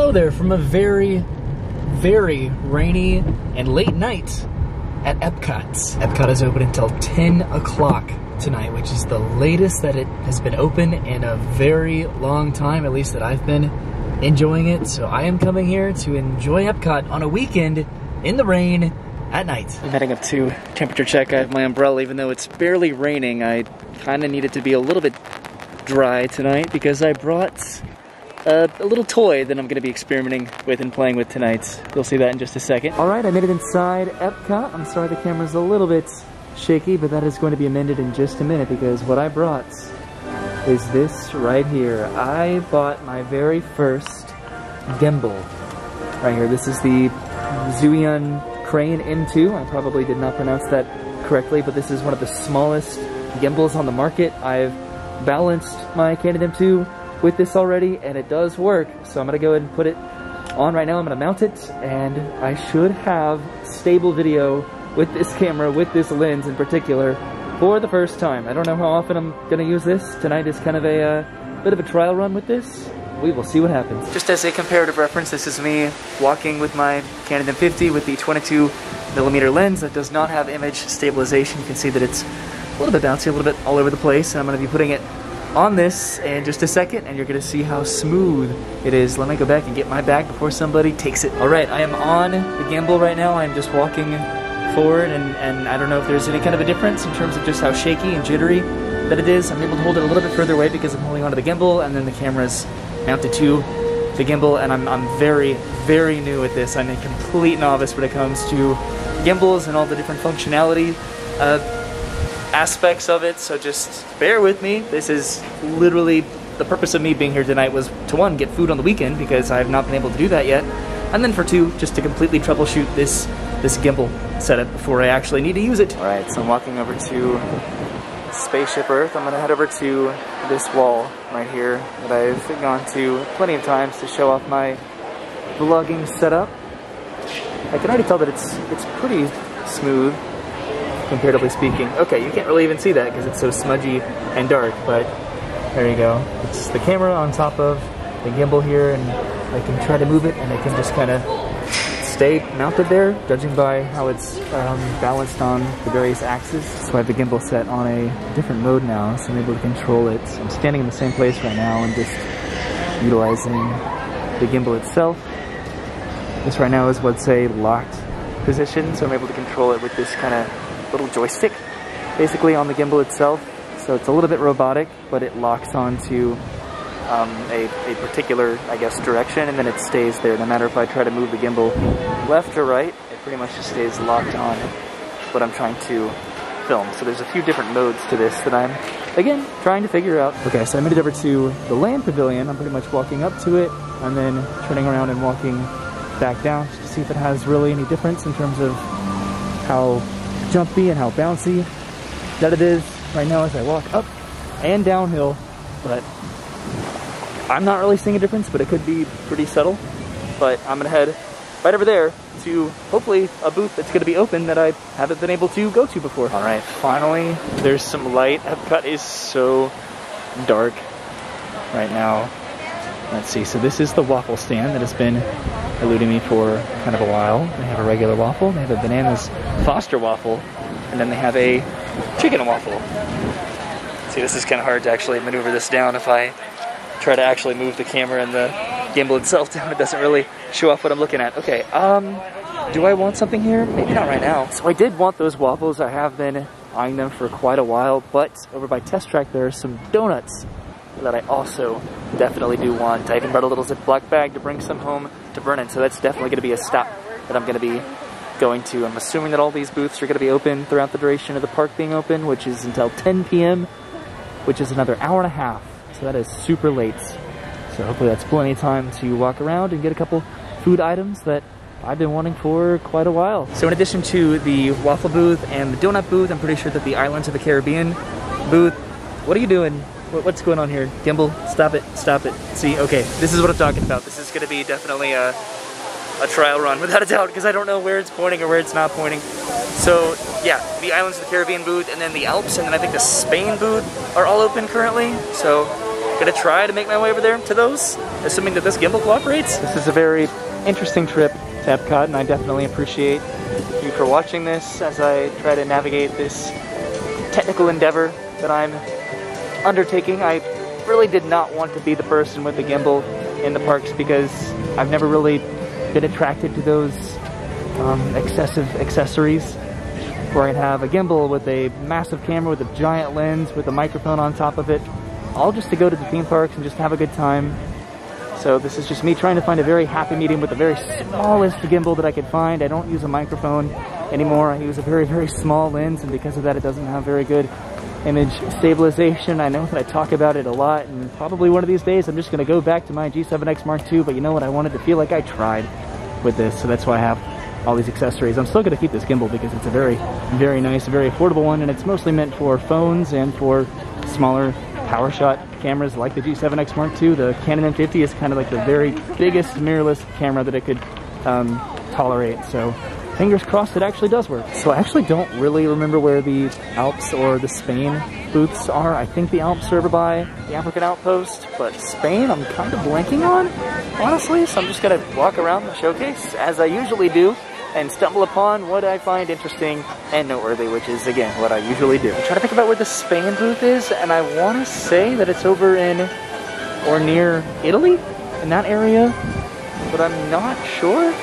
Hello there from a very, very rainy and late night at Epcot. Epcot is open until 10 o'clock tonight, which is the latest that it has been open in a very long time, at least that I've been enjoying it. So I am coming here to enjoy Epcot on a weekend in the rain at night. I'm heading up to temperature check. I have my umbrella, even though it's barely raining. I kind of need it to be a little bit dry tonight because I brought a little toy that I'm going to be experimenting with and playing with tonight. You'll see that in just a second. Alright, I made it inside Epcot. I'm sorry the camera's a little bit shaky, but that is going to be amended in just a minute because what I brought is this right here. I bought my very first gimbal right here. This is the Zooyan Crane M2. I probably did not pronounce that correctly, but this is one of the smallest gimbals on the market. I've balanced my Canon M2 with this already, and it does work. So I'm gonna go ahead and put it on right now. I'm gonna mount it, and I should have stable video with this camera, with this lens in particular, for the first time. I don't know how often I'm gonna use this. Tonight is kind of a bit of a trial run with this. We will see what happens. Just as a comparative reference, this is me walking with my Canon M50 with the 22mm lens that does not have image stabilization. You can see that it's a little bit bouncy, a little bit all over the place, and I'm gonna be putting it on this in just a second, and you're gonna see how smooth it is. Let me go back and get my bag before somebody takes it. Alright, I am on the gimbal right now. I'm just walking forward, and I don't know if there's any kind of a difference in terms of just how shaky and jittery that it is. I'm able to hold it a little bit further away because I'm holding onto the gimbal, and then the camera's mounted to the gimbal, and I'm very, very new at this. I'm a complete novice when it comes to gimbals and all the different functionality aspects of it, so just bear with me. This is literally the purpose of me being here tonight, was to one, get food on the weekend because I've not been able to do that yet, and then for two, just to completely troubleshoot this gimbal setup before I actually need to use it. Alright, so I'm walking over to Spaceship Earth. I'm gonna head over to this wall right here that I've gone to plenty of times to show off my vlogging setup. I can already tell that it's pretty smooth, comparatively speaking. Okay, you can't really even see that because it's so smudgy and dark, but there you go. It's the camera on top of the gimbal here, and I can try to move it, and it can just kind of stay mounted there, judging by how it's balanced on the various axes. So I have the gimbal set on a different mode now, so I'm able to control it. So I'm standing in the same place right now and just utilizing the gimbal itself. This right now is what's a locked position, so I'm able to control it with this kind of little joystick basically on the gimbal itself. So it's a little bit robotic, but it locks onto a particular, I guess, direction, and then it stays there. No matter if I try to move the gimbal left or right, it pretty much just stays locked on what I'm trying to film. So there's a few different modes to this that I'm, again, trying to figure out. Okay, so I made it over to the land pavilion. I'm pretty much walking up to it and then turning around and walking back down just to see if it has really any difference in terms of how jumpy and how bouncy that it is right now as I walk up and downhill, but I'm not really seeing a difference, but it could be pretty subtle. But I'm gonna head right over there to hopefully a booth that's gonna be open that I haven't been able to go to before. All right, finally, there's some light. Epcot is so dark right now. Let's see, so this is the waffle stand that has been eluding me for kind of a while. They have a regular waffle, they have a bananas Foster waffle, and then they have a chicken waffle. See, this is kind of hard to actually maneuver this down. If I try to actually move the camera and the gimbal itself down, it doesn't really show off what I'm looking at. Okay, do I want something here? Maybe not right now. So I did want those waffles. I have been eyeing them for quite a while, but over by Test Track there are some donuts that I also definitely do want. I even brought a little Ziploc bag to bring some home to burn in, so that's definitely gonna be a stop that I'm gonna be going to. I'm assuming that all these booths are gonna be open throughout the duration of the park being open, which is until 10 p.m., which is another hour and a half. So that is super late. So hopefully that's plenty of time to walk around and get a couple food items that I've been wanting for quite a while. So in addition to the waffle booth and the donut booth, I'm pretty sure that the Islands of the Caribbean booth, what are you doing? What's going on here? Gimbal, stop it, stop it. See, okay, this is what I'm talking about. This is gonna be definitely a trial run, without a doubt, because I don't know where it's pointing or where it's not pointing. So yeah, the Islands of the Caribbean booth, and then the Alps, and then I think the Spain booth are all open currently. So gonna try to make my way over there to those, assuming that this gimbal cooperates. This is a very interesting trip to Epcot, and I definitely appreciate you for watching this as I try to navigate this technical endeavor that I'm undertaking. I really did not want to be the person with the gimbal in the parks because I've never really been attracted to those excessive accessories where I'd have a gimbal with a massive camera with a giant lens with a microphone on top of it, all just to go to the theme parks and just have a good time. So this is just me trying to find a very happy medium with the very smallest gimbal that I could find. I don't use a microphone anymore. I use a very, very small lens, and because of that it doesn't have very good image stabilization. I know that I talk about it a lot, and probably one of these days I'm just going to go back to my G7X Mark II, but you know what? I wanted to feel like I tried with this, so that's why I have all these accessories. I'm still going to keep this gimbal because it's a very, very nice, very affordable one, and it's mostly meant for phones and for smaller power shot cameras like the G7X Mark II. The Canon M50 is kind of like the very biggest mirrorless camera that it could tolerate, so fingers crossed it actually does work. So I actually don't really remember where the Alps or the Spain booths are. I think the Alps are over by the African Outpost, but Spain I'm kind of blanking on, honestly, so I'm just gonna walk around the showcase as I usually do and stumble upon what I find interesting and noteworthy, which is, again, what I usually do. I'm trying to think about where the Spain booth is, and I want to say that it's over in or near Italy, in that area, but I'm not sure.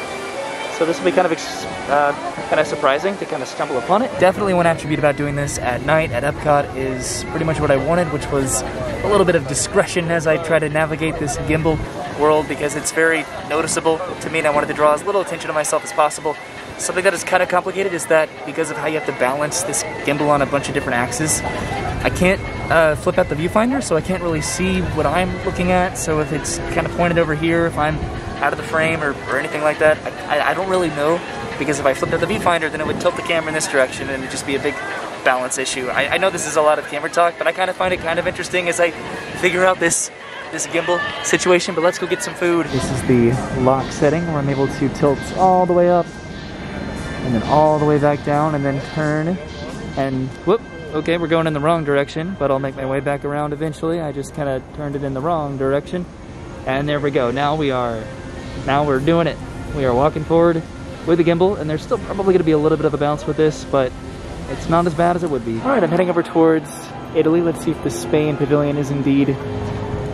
So this will be kind of surprising to kind of stumble upon it. Definitely one attribute about doing this at night at Epcot is pretty much what I wanted, which was a little bit of discretion as I try to navigate this gimbal world, because it's very noticeable to me and I wanted to draw as little attention to myself as possible. Something that is kind of complicated is that because of how you have to balance this gimbal on a bunch of different axes, I can't flip out the viewfinder, so I can't really see what I'm looking at. So if it's kind of pointed over here, if I'm out of the frame or anything like that, I don't really know, because if I flipped out the viewfinder, then it would tilt the camera in this direction and it'd just be a big balance issue. I know this is a lot of camera talk, but I kind of find it kind of interesting as I figure out this gimbal situation. But let's go get some food. This is the lock setting where I'm able to tilt all the way up and then all the way back down and then turn and whoop. Okay, we're going in the wrong direction, but I'll make my way back around eventually. I just kind of turned it in the wrong direction. And there we go. Now we're doing it. We are walking forward with the gimbal, and there's still probably going to be a little bit of a bounce with this, but it's not as bad as it would be. All right, I'm heading over towards Italy. Let's see if the Spain pavilion is indeed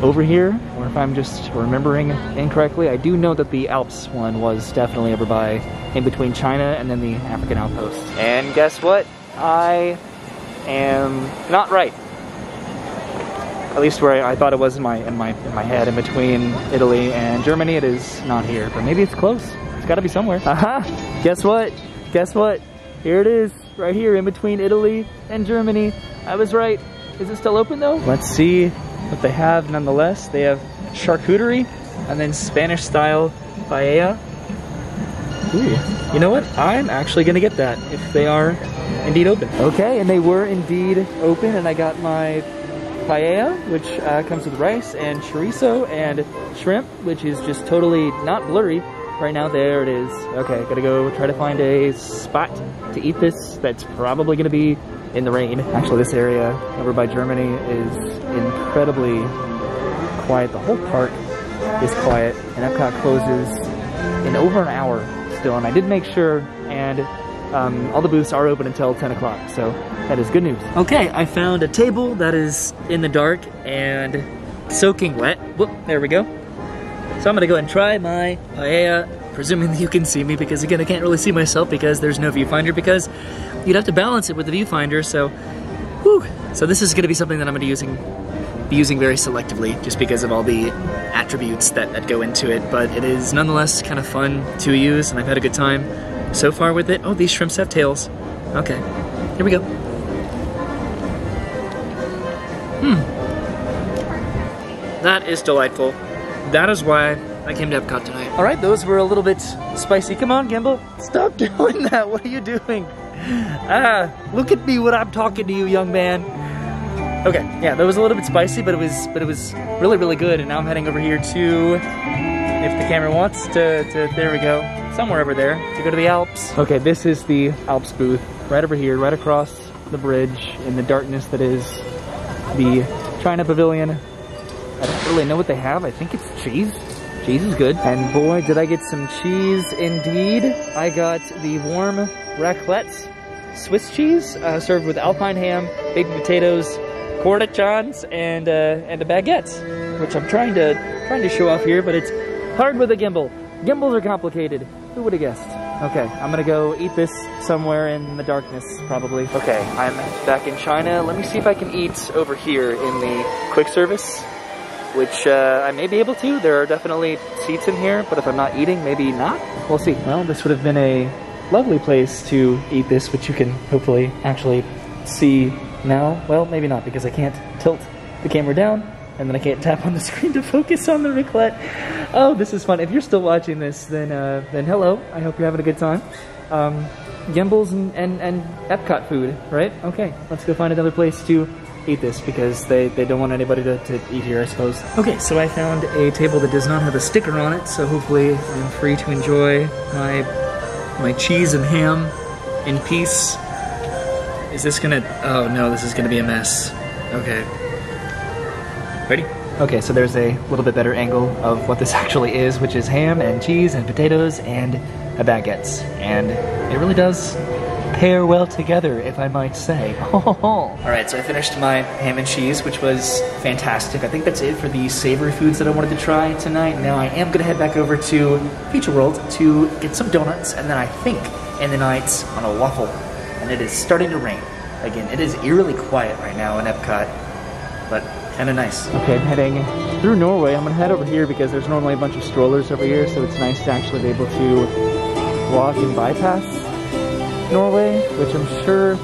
over here, or if I'm just remembering incorrectly. I do know that the Alps one was definitely over by, in between China and then the African Outpost. And guess what? I am not right. At least where I thought it was in my head, in between Italy and Germany. It is not here, but maybe it's close. It's got to be somewhere. Aha! Guess what? Guess what? Here it is, right here, in between Italy and Germany. I was right. Is it still open though? Let's see what they have. Nonetheless, they have charcuterie and then Spanish-style paella. Ooh, you know what? I'm actually gonna get that if they are indeed open. Okay, and they were indeed open, and I got my paella, which comes with rice and chorizo and shrimp, which is just totally not blurry right now. There it is. Okay, gotta go try to find a spot to eat this that's probably gonna be in the rain. Actually, this area over by Germany is incredibly quiet. The whole park is quiet, and Epcot closes in over an hour still, and I did make sure, and all the booths are open until 10 o'clock, so that is good news. Okay, I found a table that is in the dark and soaking wet. Whoop, there we go. So I'm gonna go ahead and try my paella, presuming that you can see me, because again, I can't really see myself because there's no viewfinder, because you'd have to balance it with the viewfinder, so whew. So this is gonna be something that I'm gonna be using very selectively, just because of all the attributes that go into it, but it is nonetheless kind of fun to use, and I've had a good time so far with it. Oh, these shrimps have tails. Okay, here we go. That is delightful. That is why I came to Epcot tonight. All right, those were a little bit spicy. Come on, Gimbal, stop doing that. What are you doing? Look at me when I'm talking to you, young man. Okay, yeah, that was a little bit spicy, but it was really, really good. And now I'm heading over here to, if the camera wants to there we go, somewhere over there, to go to the Alps. Okay, this is the Alps booth, right over here, right across the bridge in the darkness that is the China Pavilion. I don't really know what they have. I think it's cheese. Cheese is good. And boy, did I get some cheese indeed. I got the warm raclette Swiss cheese served with Alpine ham, baked potatoes, cornichons, and a baguette, which I'm trying to show off here, but it's hard with a gimbal. Gimbals are complicated. Who would have guessed? Okay, I'm gonna go eat this somewhere in the darkness, probably. Okay, I'm back in China. Let me see if I can eat over here in the quick service, which I may be able to. There are definitely seats in here, but if I'm not eating, maybe not. We'll see. Well, this would have been a lovely place to eat this, which you can hopefully actually see now. Well, maybe not, because I can't tilt the camera down, and then I can't tap on the screen to focus on the raclette. Oh, this is fun. If you're still watching this, then hello. I hope you're having a good time. Gimbals and Epcot food, right? Okay, let's go find another place to eat this, because they don't want anybody to eat here, I suppose. Okay, so I found a table that does not have a sticker on it, so hopefully I'm free to enjoy my cheese and ham in peace. Is this gonna... Oh no, this is gonna be a mess. Okay. Ready? Okay, so there's a little bit better angle of what this actually is, which is ham and cheese and potatoes and a baguette. And it really does pair well together, if I might say. Alright, so I finished my ham and cheese, which was fantastic. I think that's it for the savory foods that I wanted to try tonight. Now I am gonna head back over to Future World to get some donuts, and then I think in the night on a waffle. And it is starting to rain. Again, it is eerily quiet right now in Epcot, but kind of nice. Okay, I'm heading through Norway. I'm gonna head over here because there's normally a bunch of strollers over here, so it's nice to actually be able to walk and bypass Norway, which I'm sure,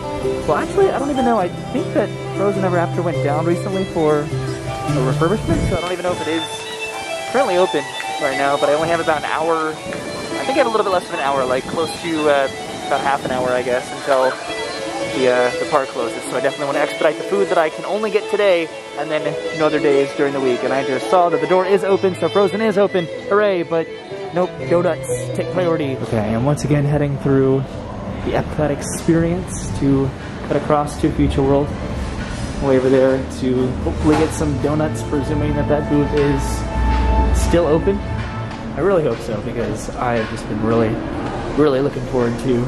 well actually, I don't even know. I think that Frozen Ever After went down recently for a refurbishment, so I don't even know if it is currently open right now, but I only have about an hour. I think I have a little bit less than an hour, like close to about half an hour, I guess, until the park closes. So I definitely want to expedite the food that I can only get today, and then no other days during the week. And I just saw that the door is open, so Frozen is open. Hooray, but nope, donuts take priority. Okay, I'm once again heading through the Epcot experience to cut across to Future World. Way over there to hopefully get some donuts, presuming that that booth is still open. I really hope so, because I have just been really looking forward to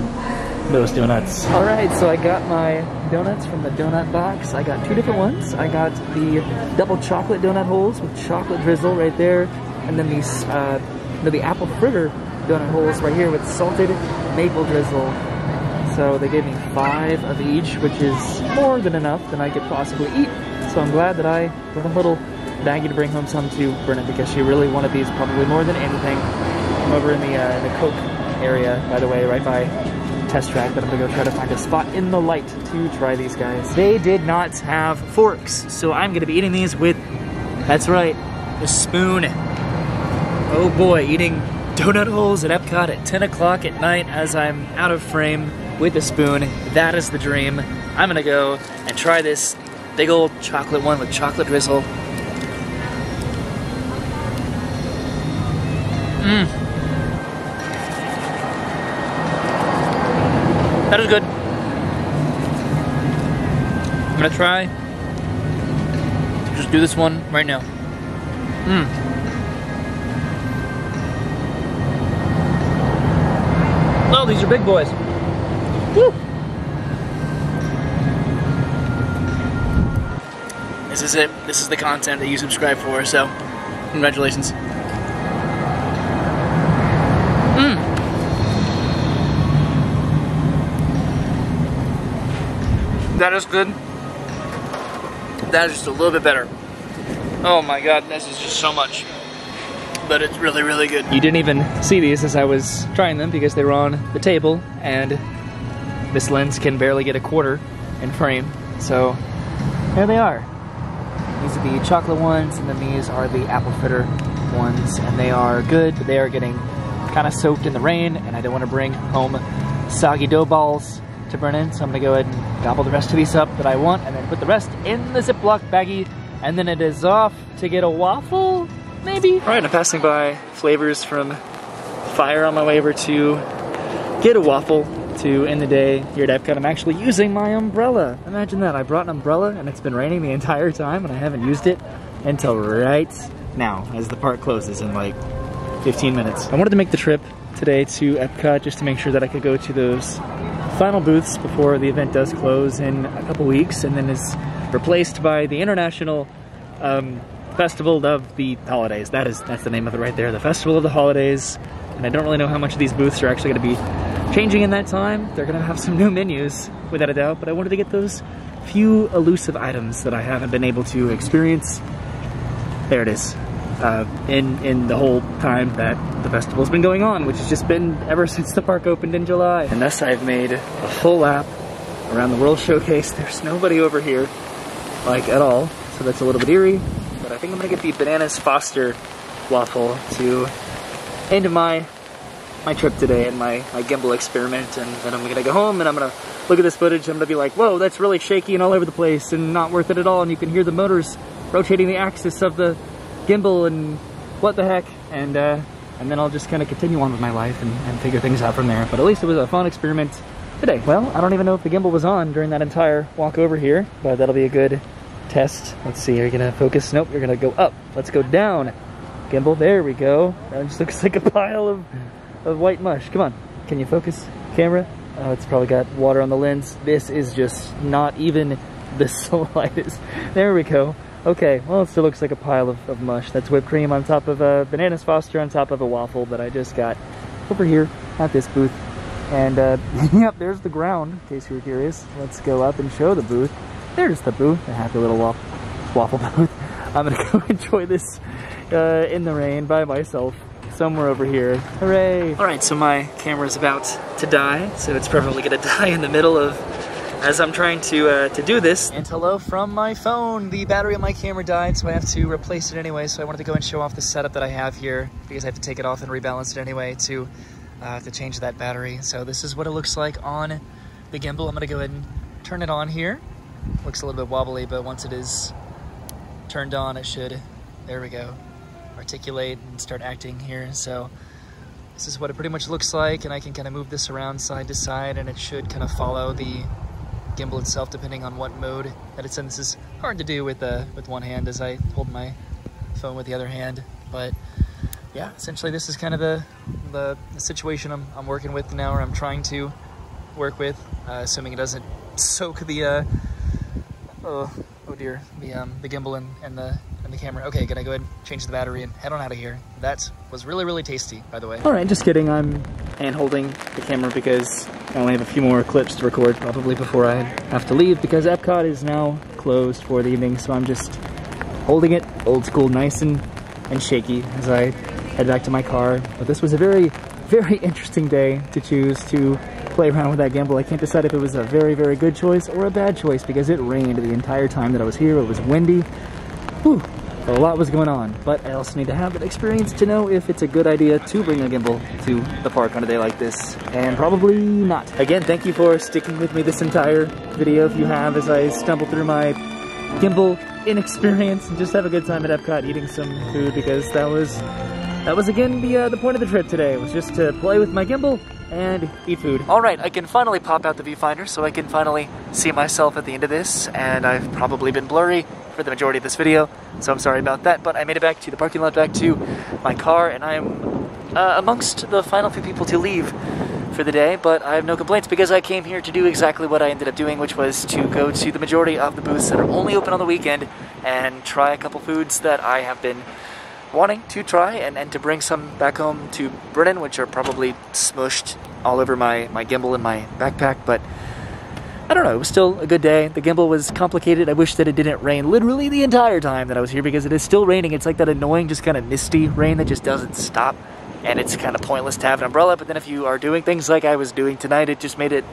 those donuts. Alright, so I got my donuts from the donut box. I got two different ones. I got the double chocolate donut holes with chocolate drizzle right there, and then these the apple fritter donut holes right here with salted maple drizzle. So they gave me 5 of each, which is more than enough than I could possibly eat. So I'm glad that I brought a little baggie to bring home some to Brenna, because she really wanted these probably more than anything. I'm over in the Coke area, by the way, right by Test Track, but I'm gonna go try to find a spot in the light to try these guys. They did not have forks, so I'm gonna be eating these with, that's right, a spoon. Oh boy, eating donut holes at Epcot at 10 o'clock at night as I'm out of frame with a spoon. That is the dream. I'm gonna go and try this big old chocolate one with chocolate drizzle. That is good. I'm gonna try to just do this one right now. Oh, these are big boys. Woo! This is it. This is the content that you subscribe for, so congratulations. That is good. That is just a little bit better. Oh my god, this is just so much. But it's really good. You didn't even see these as I was trying them because they were on the table, and this lens can barely get a quarter in frame. So there they are. These are the chocolate ones, and then these are the apple fritter ones, and they are good, but they are getting kind of soaked in the rain, and I don't want to bring home soggy dough balls to burn in, so I'm gonna go ahead and gobble the rest of these up that I want, and then put the rest in the Ziploc baggie, and then it is off to get a waffle, maybe? All right, I'm passing by Flavors from Fire on my way over to get a waffle to end the day here at Epcot. I'm actually using my umbrella. Imagine that, I brought an umbrella and it's been raining the entire time and I haven't used it until right now as the park closes in like 15 minutes. I wanted to make the trip today to Epcot just to make sure that I could go to those final booths before the event does close in a couple weeks and then is replaced by the International Festival of the Holidays. That's the name of it right there, the Festival of the Holidays. And I don't really know how much of these booths are actually going to be changing in that time. They're going to have some new menus, without a doubt, but I wanted to get those few elusive items that I haven't been able to experience. There it is. In the whole time that the festival's been going on, which has just been ever since the park opened in July. And thus I've made a full lap around the World Showcase. There's nobody over here, like, at all, so that's a little bit eerie. But I think I'm gonna get the Bananas Foster waffle to end my trip today and my gimbal experiment, and then I'm gonna go home and I'm gonna look at this footage. I'm gonna be like, whoa, that's really shaky and all over the place and not worth it at all, and you can hear the motors rotating the axis of the gimbal and what the heck, and then I'll just kind of continue on with my life and figure things out from there. But at least it was a fun experiment today. Well, I don't even know if the gimbal was on during that entire walk over here, but that'll be a good test. Let's see, are you gonna focus? Nope, you're gonna go up. Let's go down. Gimbal, there we go. That just looks like a pile of white mush. Come on, can you focus, camera? Oh, it's probably got water on the lens. This is just not even the slightest. There we go. Okay, well, it still looks like a pile of mush. That's whipped cream on top of a Bananas Foster on top of a waffle that I just got over here at this booth. And, yep, there's the ground, in case you were curious. Let's go up and show the booth. There's the booth, a happy little waffle booth. I'm gonna go enjoy this in the rain by myself somewhere over here. Hooray! Alright, so my camera's about to die, so it's probably gonna die in the middle of as I'm trying to do this. And hello from my phone. The battery on my camera died, so I have to replace it anyway. So I wanted to go and show off the setup that I have here because I have to take it off and rebalance it anyway to change that battery. So this is what it looks like on the gimbal. I'm gonna go ahead and turn it on here. Looks a little bit wobbly, but once it is turned on, it should, there we go, articulate and start acting here. So this is what it pretty much looks like, and I can kind of move this around side to side, and it should kind of follow the gimbal itself depending on what mode that it's in. This is hard to do with one hand as I hold my phone with the other hand, but yeah, essentially this is kind of the situation I'm working with now, or I'm trying to work with, assuming it doesn't soak the oh dear, the gimbal and the camera. Okay, gonna go ahead and change the battery and head on out of here. That was really, really tasty, by the way. All right, just kidding. I'm hand-holding the camera because I only have a few more clips to record probably before I have to leave, because Epcot is now closed for the evening, so I'm just holding it old school, nice and shaky as I head back to my car. But this was a very, very interesting day to choose to play around with that gimbal. I can't decide if it was a very, very good choice or a bad choice because it rained the entire time that I was here. It was windy. Whew. A lot was going on, but I also need to have that experience to know if it's a good idea to bring a gimbal to the park on a day like this, and probably not. Again, thank you for sticking with me this entire video, if you have, as I stumble through my gimbal inexperience and just have a good time at Epcot eating some food, because that was again the point of the trip today, was just to play with my gimbal and eat food. Alright, I can finally pop out the viewfinder so I can finally see myself at the end of this, and I've probably been blurry for the majority of this video, so I'm sorry about that, but I made it back to the parking lot, back to my car, and I am amongst the final few people to leave for the day, but I have no complaints because I came here to do exactly what I ended up doing, which was to go to the majority of the booths that are only open on the weekend and try a couple foods that I have been wanting to try, and to bring some back home to Brennan, which are probably smushed all over my gimbal and my backpack, but I don't know, it was still a good day. The gimbal was complicated. I wish that it didn't rain literally the entire time that I was here, because it is still raining. It's like that annoying, just kind of misty rain that just doesn't stop, and it's kind of pointless to have an umbrella, but then if you are doing things like I was doing tonight, it just made it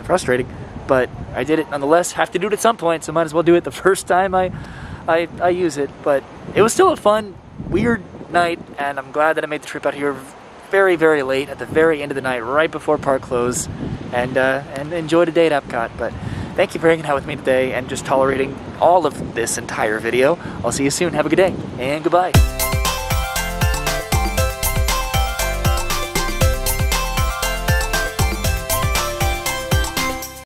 frustrating. But I did it nonetheless. Have to do it at some point, so might as well do it the first time I use it. But it was still a fun, weird night, and I'm glad that I made the trip out here very, very late, at the very end of the night, right before park close, and enjoyed a day at Epcot. But thank you for hanging out with me today and just tolerating all of this entire video. I'll see you soon. Have a good day, and goodbye.